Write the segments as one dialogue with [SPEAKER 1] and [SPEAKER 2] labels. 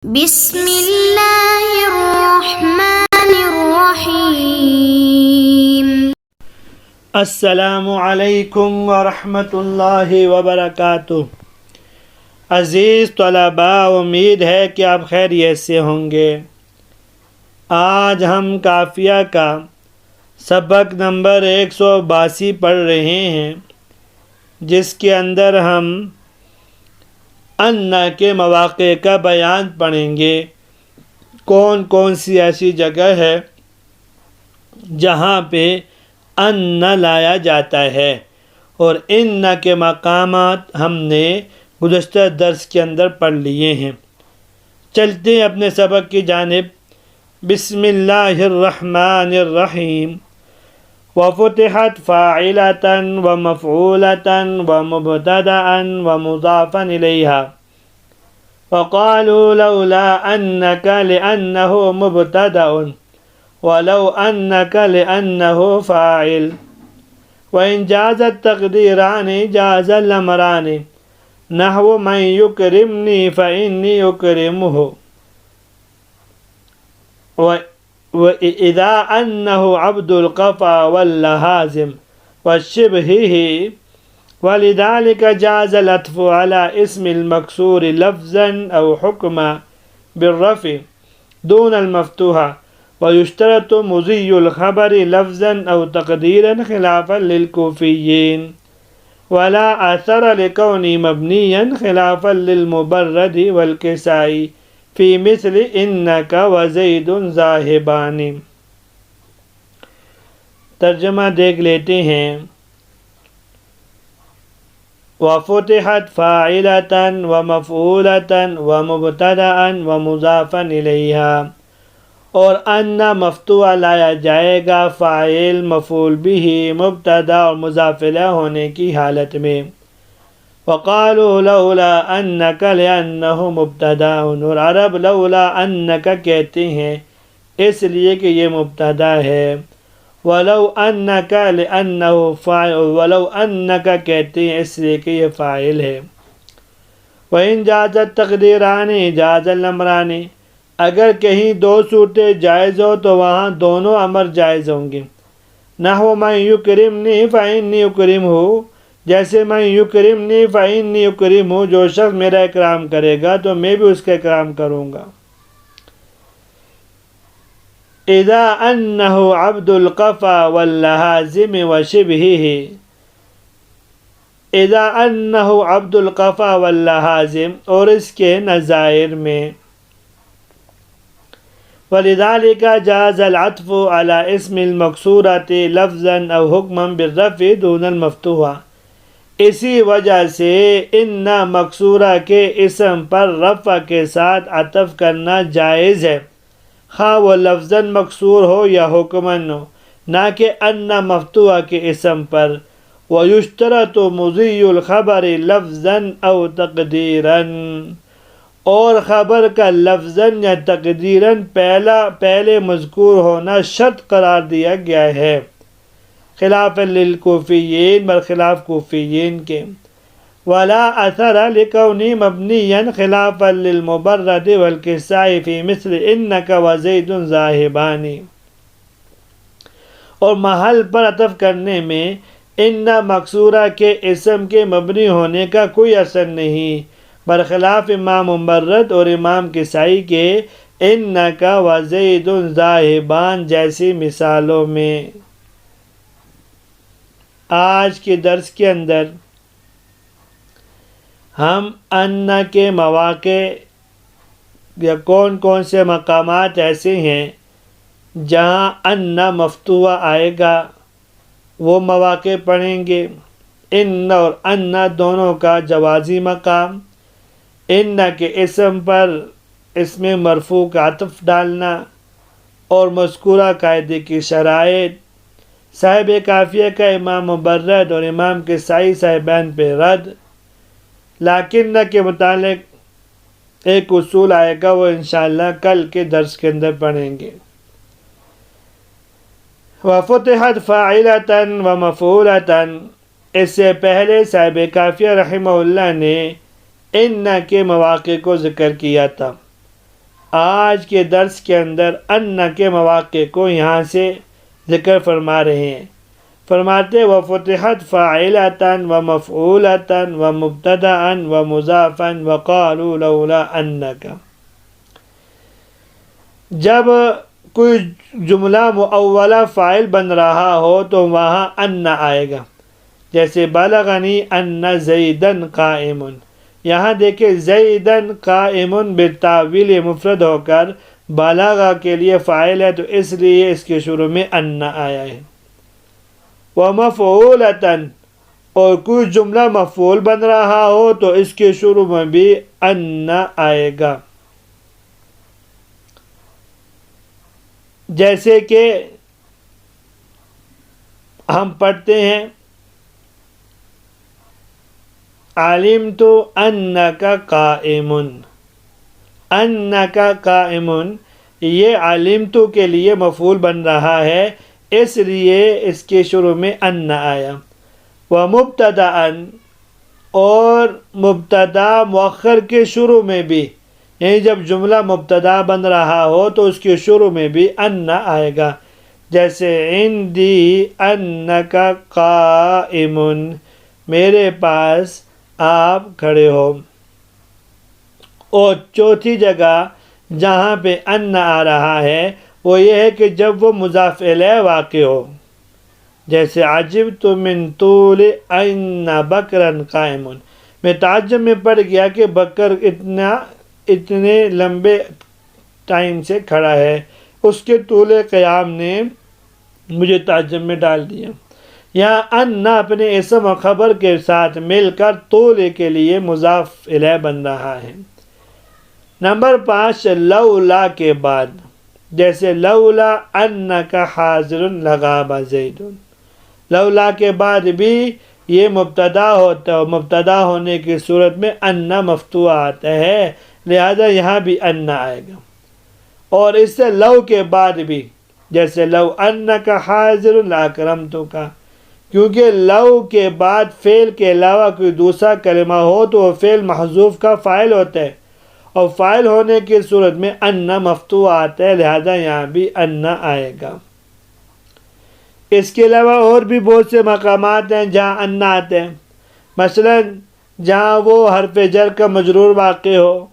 [SPEAKER 1] بسم اللہ الرحمن الرحیم۔
[SPEAKER 2] السلام علیکم ورحمۃ اللہ وبرکاتہ۔ عزیز طلباء، امید ہے کہ آپ خیریت سے ہوں گے۔ آج ہم قافیہ کا سبق نمبر 182 پڑھ رہے ہیں، جس کے اندر ہم ان کے مواقع کا بیان پڑھیں گے۔ کون کون سی ایسی جگہ ہے جہاں پہ ان لایا جاتا ہے، اور ان کے مقامات ہم نے گزشتہ درس کے اندر پڑھ لیے ہیں۔ چلتے ہیں اپنے سبق کی جانب۔ بسم اللہ الرحمن الرحیم۔ وفتحت فاعلة ومفعولة ومبتدأ ومضافا إليها، وقالوا لولا أنك لأنه مبتدأ ولو أنك لأنه فاعل، وإن جاز التقديران جاز الأمران، نحو من يكرمني فإني أكرمه، وإذا أنه عبد القفا واللهازم وشبهه، ولذلك جاز العطف على اسم المكسور لفظا أو حكما بالرفع دون المفتوحة، ويشترط مضي الخبر لفظا أو تقديرا خلافا للكوفيين، ولا أثر لكونه مبنيا خلافا للمبرد والكسائي في مثل إنك وزيد ذاهبان۔ ترجمہ دیکھ لیتے ہیں۔ وفتحت فاعلة ومفعولة ومبتدأ ومضافا إليها، اور ان مفتوح لایا جائے گا فاعل، مفعول به، مبتدا اور مضاف الیہ ہونے کی حالت میں۔ وقالوا لولا انک لأنه مبتدا، اور عرب لولا انک کہتے ہیں اس لیے کہ یہ مبتدا ہے۔ ولو انک لأنه فاعل، ولو انک کہتے ہیں اس لیے کہ یہ فاعل ہے۔ وإن جاز التقدیران جاز الامران، اگر کہیں دو صورتیں جائز ہو تو وہاں دونوں امر جائز ہوں گے۔ نحو من یکرمنی فإنی اکرمہ، جیسے من یکرمنی فإنی اکرمہ، جو شخص میرا اکرام کرے گا تو میں بھی اس کا اکرام کروں گا۔ اذا انہ عبد القفا واللہازم وشبہہ، اذا انہ عبد القفا واللہازم، اور اس کے نظائر میں۔ ولذلك جاز العطف على اسم المكسورة لفظا او حكما بالرفع دون المفتوحة، اسی وجہ سے ان مکسورہ کے اسم پر رفع کے ساتھ عطف کرنا جائز ہے، خواہ وہ لفظاً مکسور ہو یا حکماً ہو، نہ کہ ان مفتوحہ کے اسم پر۔ وَيُشْتَرَطُ مُضِيُّ الْخَبَرِ لَفْظًا أَوْ تَقْدِيرًا، اور خبر کا لفظاً یا تقدیراً پہلے مذکور ہونا شرط قرار دیا گیا ہے، خلاف للکوفیین، برخلاف کوفیین کے۔ ولا اثر لکونی مبنیا خلافا للمبرد والکسائی فی مثل انک وزید ذاہبان، اور محل پر عطف کرنے میں ان مکسورہ کے اسم کے مبنی ہونے کا کوئی اثر نہیں، برخلاف امام مبرد اور امام کسائی کے انک وزید ذاہبان جیسی مثالوں میں۔ آج کے درس کے اندر ہم ان کے مواقع یا کون کون سے مقامات ایسے ہیں جہاں ان مفتوح آئے گا وہ مواقع پڑھیں گے۔ ان اور ان دونوں کا جوازی مقام، ان کے اسم پر اسم مرفوع کا عطف ڈالنا، اور مذکورہ قاعدے کی شرائط، صاحب قافیہ کا امام مبرد اور امام کسائی صاحبین پہ رد۔ لیکن کے متعلق ایک اصول آئے گا، وہ انشاءاللہ کل کے درس کے اندر پڑھیں گے۔ وفتحت فاعلة ومفعولة، اس سے پہلے صاحب قافیہ رحمہ اللہ نے ان کے مواقع کو ذکر کیا تھا۔ آج کے درس کے اندر ان کے مواقع کو یہاں سے ذکر فرما رہے ہیں. فرماتے وفتحت فاعلتاً ومفعولتاً ومبتدأً ومضافاً وقالوا لولا انک. جب کوئی جملہ معولہ فاعل بن رہا ہو تو وہاں ان آئے گا. جیسے بلغنی ان زیدن قائم. یہاں دیکھیں زیدن قائم بالتاویل مفرد ہو کر بلغ کے لیے فاعل ہے تو اس لیے اس کے شروع میں ان آیا ہے. ومفعولتاً اور کوئی جملہ مفعول بن رہا ہو تو اس کے شروع میں بھی ان آئے گا. جیسے کہ ہم پڑھتے ہیں علمت انک قائم. انک قائم یہ علمت کے لیے مفعول بن رہا ہے اس لیے اس کے شروع میں ان آیا. ومبتدأ اور مبتدا مؤخر کے شروع میں بھی یعنی جب جملہ مبتدا بن رہا ہو تو اس کے شروع میں بھی ان آئے گا. جیسے عندی انک قائم میرے پاس آپ کھڑے ہو. اور چوتھی جگہ جہاں پہ ان آ رہا ہے وہ یہ ہے کہ جب وہ مضاف الیہ واقع ہو. جیسے عجبت من طول ان بکرا قائم. میں تعجب میں پڑ گیا کہ بکر اتنے لمبے ٹائم سے کھڑا ہے. اس کے طول قیام نے مجھے تعجب میں ڈال دیا. یہاں ان اپنے اسم و خبر کے ساتھ مل کر طول کے لیے مضاف الیہ بن رہا ہے. نمبر 5 لولا کے بعد. جیسے لولا انک حاضر لغاب زید. لولا کے بعد بھی یہ مبتدا ہوتا ہے. مبتدا ہونے کی صورت میں ان مفتوح آتا ہے لہذا یہاں بھی ان آئے گا. اور اس سے لو کے بعد بھی جیسے لو انک حاضر لاکرمتک. کیونکہ لو کے بعد فعل کے علاوہ کوئی دوسرا کلمہ ہو تو وہ فعل محذوف کا فاعل ہوتا ہے اور فاعل ہونے کی صورت میں ان مفتوح آتا ہے لہذا یہاں بھی ان آئے گا. اس کے علاوہ اور بھی بہت سے مقامات ہیں جہاں ان آتے ہیں. مثلا جہاں وہ حرف جر کا مجرور واقع ہو.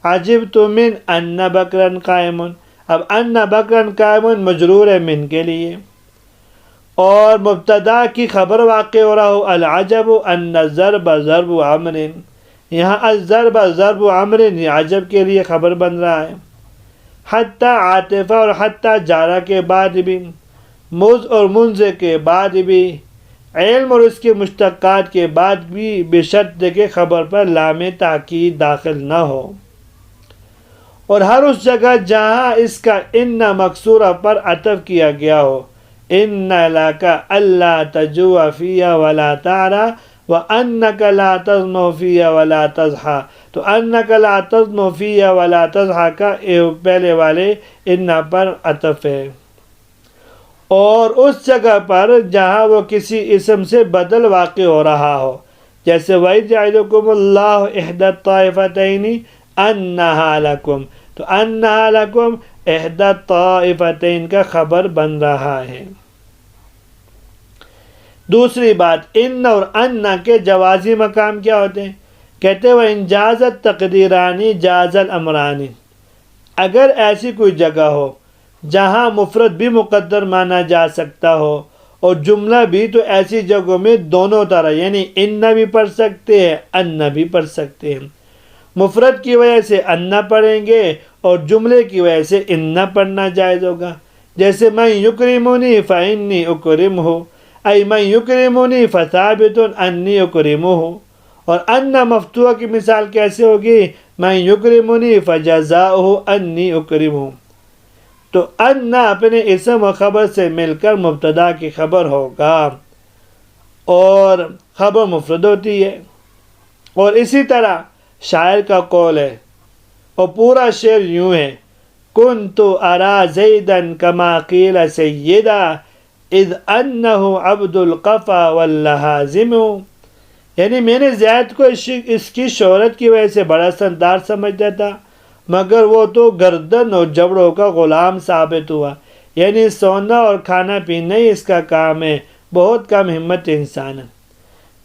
[SPEAKER 2] عجبت من ان بکرا قائم. اب ان بکرا قائم مجرور ہے من کے لیے. اور مبتدا کی خبر واقع ہو رہا ہو العجب ان الضرب ضرب عمر. یہاں الضرب ضرب عمر یہ عجب کے لیے خبر بن رہا ہے. حتی عاطفہ اور حتی جارہ کے بعد بھی مز اور منز کے بعد بھی علم اور اس کے مشتقات کے بعد بھی بشرط کہ خبر پر لام تاکید داخل نہ ہو. اور ہر اس جگہ جہاں اس کا ان مکسورہ پر عطف کیا گیا ہو. ان لک الا تجوع فیہا ولا تعری وانک لا تظمأ فیہا ولا تضحی. تو انک لا تظمأ فیہا ولا تضحی کا پہلے والے ان پر عطف ہے. اور اس جگہ پر جہاں وہ کسی اسم سے بدل واقع ہو رہا ہو جیسے وَإِذْ يَعِدُكُمُ اللَّهُ إِحْدَى الطَّائِفَتَيْنِ أَنَّهَا لَكُمْ. تو أَنَّهَا لَكُمْ إِحْدَى الطَّائِفَتَيْنِ کا خبر بن رہا ہے. دوسری بات ان اور ان کے جوازی مقام کیا ہوتے ہیں؟ کہتے ہیں وَإِنْ جَازَ التَّقْدِيرَانِ جَازَ الْأَمْرَانِ. اگر ایسی کوئی جگہ ہو جہاں مفرد بھی مقدر مانا جا سکتا ہو اور جملہ بھی تو ایسی جگہوں میں دونوں طرح یعنی ان بھی پڑھ سکتے ہیں ان بھی پڑھ سکتے ہیں. مفرد کی وجہ سے ان پڑھیں گے اور جملے کی وجہ سے ان پڑھنا جائز ہوگا. جیسے من یکرمنی فانی اکرمہ ای من یکرمنی فثابت انی اکرمہ. اور ان مفتوح کی مثال کیسے ہوگی؟ من یکرمنی فجزاؤہ انی اکرمہ. تو ان اپنے اسم و خبر سے مل کر مبتدا کی خبر ہوگا اور خبر مفرد ہوتی ہے. اور اسی طرح شاعر کا قول ہے اور پورا شعر یوں ہے کنت ارى زیدا کما قیل سیدا اذ انہ عبد القفا واللہازم. یعنی میں نے زید کو اس کی شہرت کی وجہ سے بڑا سردار سمجھتا تھا مگر وہ تو گردن اور جبڑوں کا غلام ثابت ہوا، یعنی سونا اور کھانا پینا ہی اس کا کام ہے، بہت کم ہمت انسان ہے۔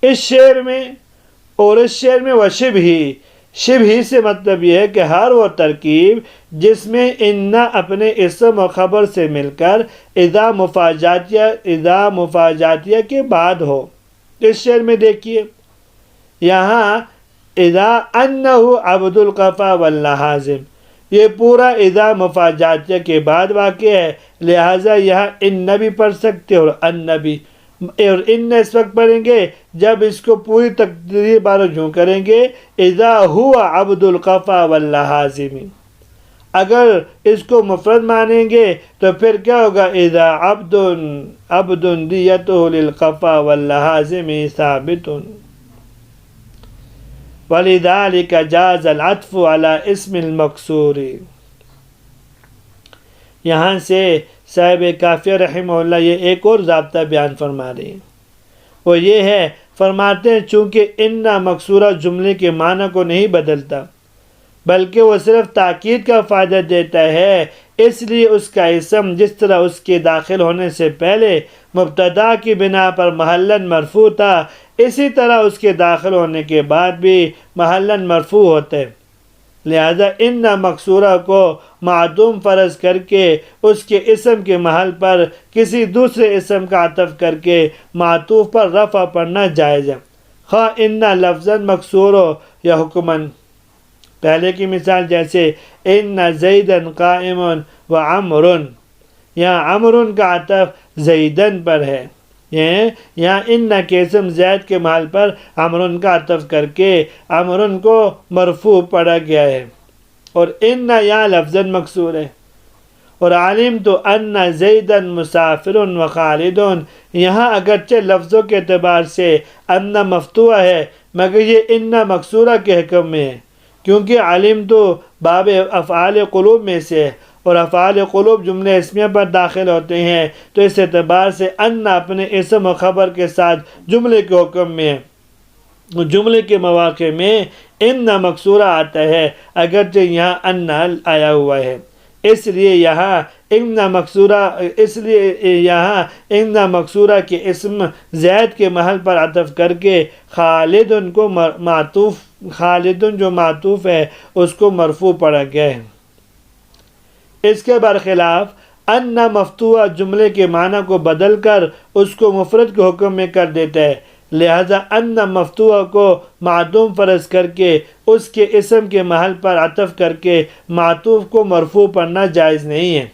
[SPEAKER 2] اس شعر میں شبہ ہی سے مطلب یہ ہے کہ ہر وہ ترکیب جس میں ان اپنے اسم و خبر سے مل کر اذا مفاجاتیہ کے بعد ہو۔ اس شعر میں دیکھیے یہاں اذا انہ عبد القفا واللحاظم، یہ پورا اذا مفاجاتیہ کے بعد واقع ہے، لہٰذا یہاں ان بھی پڑھ سکتے اور ان بھی، اور ان اس وقت پڑھیں گے جب اس کو پوری تقدیر بارو جوں کریں گے اذا ہوا عبد القفا واللحاظم۔ اگر اس کو مفرد مانیں گے تو پھر کیا ہوگا؟ اذا عبد دیتہ للقفا واللحاظم ثابت، ولذلك جاز العطف على اسم المکسور۔ یہاں سے صاحب کافیہ رحمہ اللہ یہ ایک اور ضابطہ بیان فرما رہے ہیں، وہ یہ ہے، فرماتے ہیں چونکہ ان مکسورہ جملے کے معنی کو نہیں بدلتا بلکہ وہ صرف تاکید کا فائدہ دیتا ہے، اس لیے اس کا اسم جس طرح اس کے داخل ہونے سے پہلے مبتدا کی بنا پر محلاً مرفوع تھا، اسی طرح اس کے داخل ہونے کے بعد بھی محلاً مرفوع ہوتا ہے۔ لہذا ان مکسورہ کو معدوم فرض کر کے اس کے اسم کے محل پر کسی دوسرے اسم کا عطف کر کے معطوف پر رفع پڑھنا جائز ہے، خواہ ان لفظاً مکسور ہو یا حکماً۔ پہلے کی مثال جیسے ان زیدن قائم و عمرن، یہاں عمرن کا عطف زیدن پر ہے، یہاں ان کے اسم زید کے محل پر عمرن کا عطف کر کے عمرن کو مرفوع پڑھا گیا ہے، اور ان یہاں لفظاً مکسور ہے۔ اور عالم تو ان زیدن مسافر و خالدن، یہاں اگرچہ لفظوں کے اعتبار سے ان مفتوح ہے مگر یہ ان مکسورہ کے حکم میں ہے، کیونکہ عالم تو باب افعال قلوب میں سے ہے اور افعال قلوب جملے اسمیہ پر داخل ہوتے ہیں، تو اس اعتبار سے ان اپنے اسم و خبر کے ساتھ جملے کے حکم میں ہے، جملے کے مواقع میں ان مکسورہ آتا ہے اگرچہ یہاں ان آیا ہوا ہے، اس لیے یہاں ان مکسورہ کے اسم زید کے محل پر عطف کر کے خالدن کو خالدن جو معطوف ہے اس کو مرفوع پڑھا گیا ہے۔ اس کے برخلاف ان مفتوحہ جملے کے معنی کو بدل کر اس کو مفرد کے حکم میں کر دیتا ہے، لہذا ان مفتوحہ کو معدوم فرض کر کے اس کے اسم کے محل پر عطف کر کے معطوف کو مرفوع پڑھنا جائز نہیں ہے۔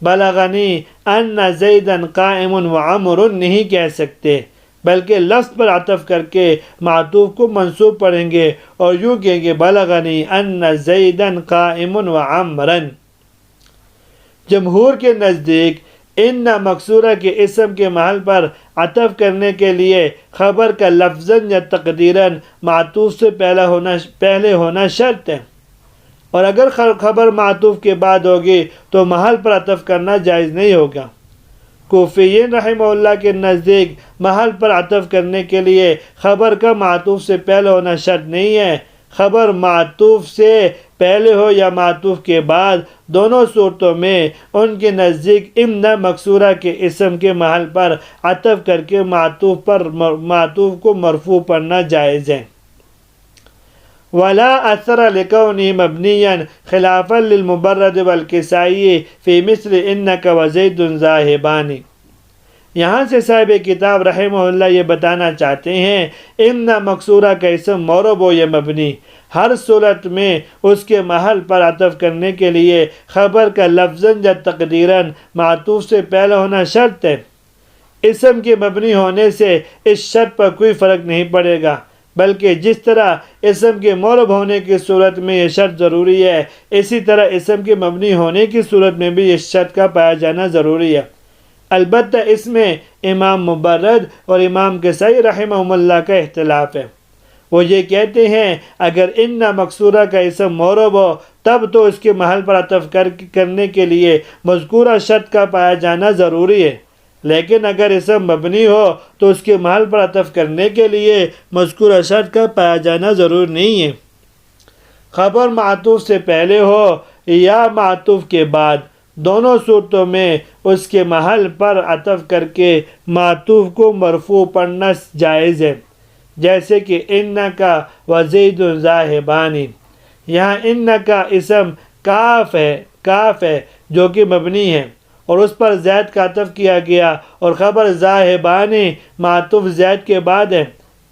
[SPEAKER 2] بلغنی ان زیدن قائم و عمرن نہیں کہہ سکتے، بلکہ لفظ پر عطف کر کے معطوف کو منصوب پڑھیں گے اور یوں کہیں گے بلغنی ان زیدن قائم و عمرن۔ جمہور کے نزدیک ان مکسورہ کے اسم کے محل پر عطف کرنے کے لیے خبر کا لفظاً یا تقدیراً معطوف سے پہلے ہونا شرط ہے، اور اگر خبر معطوف کے بعد ہوگی تو محل پر عطف کرنا جائز نہیں ہوگا۔ کوفیین رحمہ اللہ کے نزدیک محل پر عطف کرنے کے لیے خبر کا معطوف سے پہلے ہونا شرط نہیں ہے، خبر معطوف سے پہلے ہو یا معطوف کے بعد، دونوں صورتوں میں ان کے نزدیک ان مکسورہ کے اسم کے محل پر عطف کر کے معطوف کو مرفوع پڑھنا جائز ہے۔ ولا اثر لکونہ مبنیا خلافا للمبرد والکسائی فی مثل انک وزید ذاہبان۔ یہاں سے صاحب کتاب رحمہ اللہ یہ بتانا چاہتے ہیں ان مکسورہ کا اسم معرب ہو یا مبنی، ہر صورت میں اس کے محل پر عطف کرنے کے لیے خبر کا لفظاً یا تقدیراً معطوف سے پہلے ہونا شرط ہے۔ اسم کے مبنی ہونے سے اس شرط پر کوئی فرق نہیں پڑے گا، بلکہ جس طرح اسم کے معرب ہونے کی صورت میں یہ شرط ضروری ہے، اسی طرح اسم کے مبنی ہونے کی صورت میں بھی اس شرط کا پایا جانا ضروری ہے۔ البتہ اس میں امام مبرد اور امام کسائی رحمہم اللہ کا اختلاف ہے، وہ یہ کہتے ہیں اگر ان مکسورہ کا اسم معرب ہو تب تو اس کے محل پر عطف کرنے کے لیے مذکورہ شرط کا پایا جانا ضروری ہے، لیکن اگر اسم مبنی ہو تو اس کے محل پر عطف کرنے کے لیے مذکورہ شرط کا پایا جانا ضرور نہیں ہے۔ خبر معطوف سے پہلے ہو یا معطوف کے بعد، دونوں صورتوں میں اس کے محل پر عطف کر کے معطوف کو مرفوع پڑھنا جائز ہے، جیسے کہ انکا وزید ذاہبان۔ یہاں انکا اسم کاف ہے جو کہ مبنی ہے اور اس پر زید کا عطف کیا گیا، اور خبر ذاہبان معطوف زید کے بعد ہے،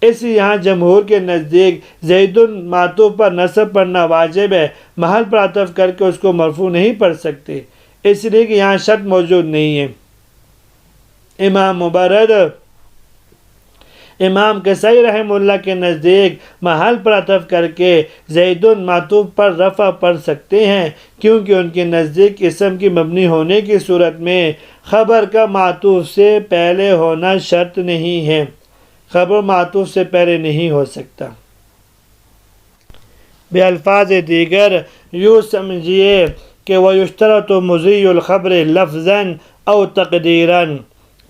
[SPEAKER 2] اس لیے یہاں جمہور کے نزدیک زید معطوف پر نصب پڑھنا واجب ہے، محل پر عطف کر کے اس کو مرفوع نہیں پڑھ سکتے، اس لیے کہ یہاں شرط موجود نہیں ہے۔ امام مبرد، امام کسائی رحمہ اللہ کے نزدیک محل پر عطف کر کے زید معطوف پر رفع پڑھ سکتے ہیں، کیونکہ ان کے نزدیک اسم کی مبنی ہونے کی صورت میں خبر کا معطوف سے پہلے ہونا شرط نہیں ہے، خبر معطوف سے پہلے نہیں ہو سکتا۔ بِالفاظ دیگر یوں سمجھیے کہ وَيُشْتَرَطُ مُضِيُّ الْخَبْرِ لَفْظًا أَوْ تَقْدِيرًا۔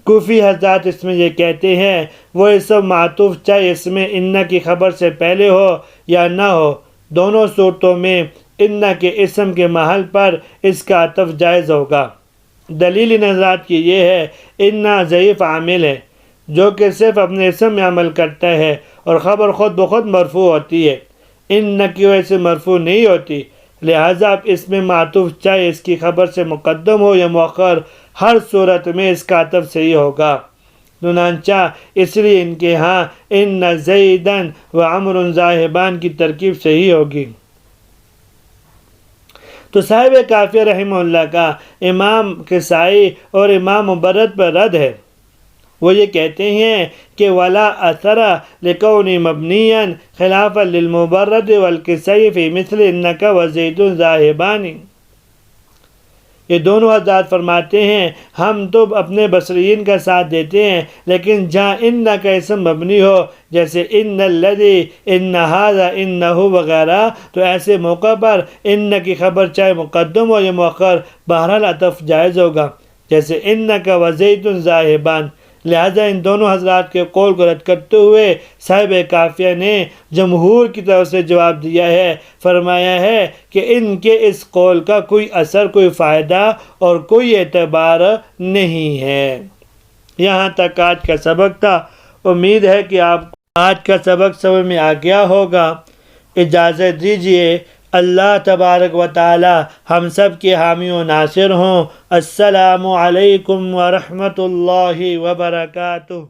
[SPEAKER 2] کوفی حضرات اس میں یہ کہتے ہیں وہ اسم معطوف چاہے اس میں ان کی خبر سے پہلے ہو یا نہ ہو، دونوں صورتوں میں ان کے اسم کے محل پر اس کا عطف جائز ہوگا۔ دلیل ان حضرات کی یہ ہے ان ضعیف عامل ہے جو کہ صرف اپنے اسم میں عمل کرتا ہے اور خبر خود بخود مرفوع ہوتی ہے، ان کی وجہ سے مرفوع نہیں ہوتی، لہٰذا اب اس میں معطوف چاہے اس کی خبر سے مقدم ہو یا مؤخر، ہر صورت میں اس کا عطف صحیح ہوگا۔ چنانچہ اس لیے ان کے ہاں ان زیدن و عمر ذاہبان کی ترکیب صحیح ہوگی۔ تو صاحب کافیہ رحمہ اللہ کا امام کسائی اور امام مبرد پر رد ہے، وہ یہ کہتے ہیں کہ ولا اثر لکون مبنیا خلافا للمبرد والکسائی فی مثل انک وزید ذاہبان۔ یہ دونوں حضرات فرماتے ہیں ہم تو اپنے بصریین کا ساتھ دیتے ہیں، لیکن جہاں ان کا اسم مبنی ہو جیسے ان الذی، ان ھذا، انہ وغیرہ، تو ایسے موقع پر ان کی خبر چاہے مقدم ہو یا مؤخر بہرحال عطف جائز ہوگا، جیسے انک وزید ذاہبان۔ لہذا ان دونوں حضرات کے قول کو رد کرتے ہوئے صاحب کافیہ نے جمہور کی طرف سے جواب دیا ہے، فرمایا ہے کہ ان کے اس قول کا کوئی اثر، کوئی فائدہ اور کوئی اعتبار نہیں ہے۔ یہاں تک آج کا سبق تھا، امید ہے کہ آپ کو آج کا سبق سمجھ میں آ گیا ہوگا۔ اجازت دیجیے، اللہ تبارک و تعالی ہم سب کے حامی و ناصر ہوں۔ السلام علیکم ورحمۃ اللہ وبرکاتہ۔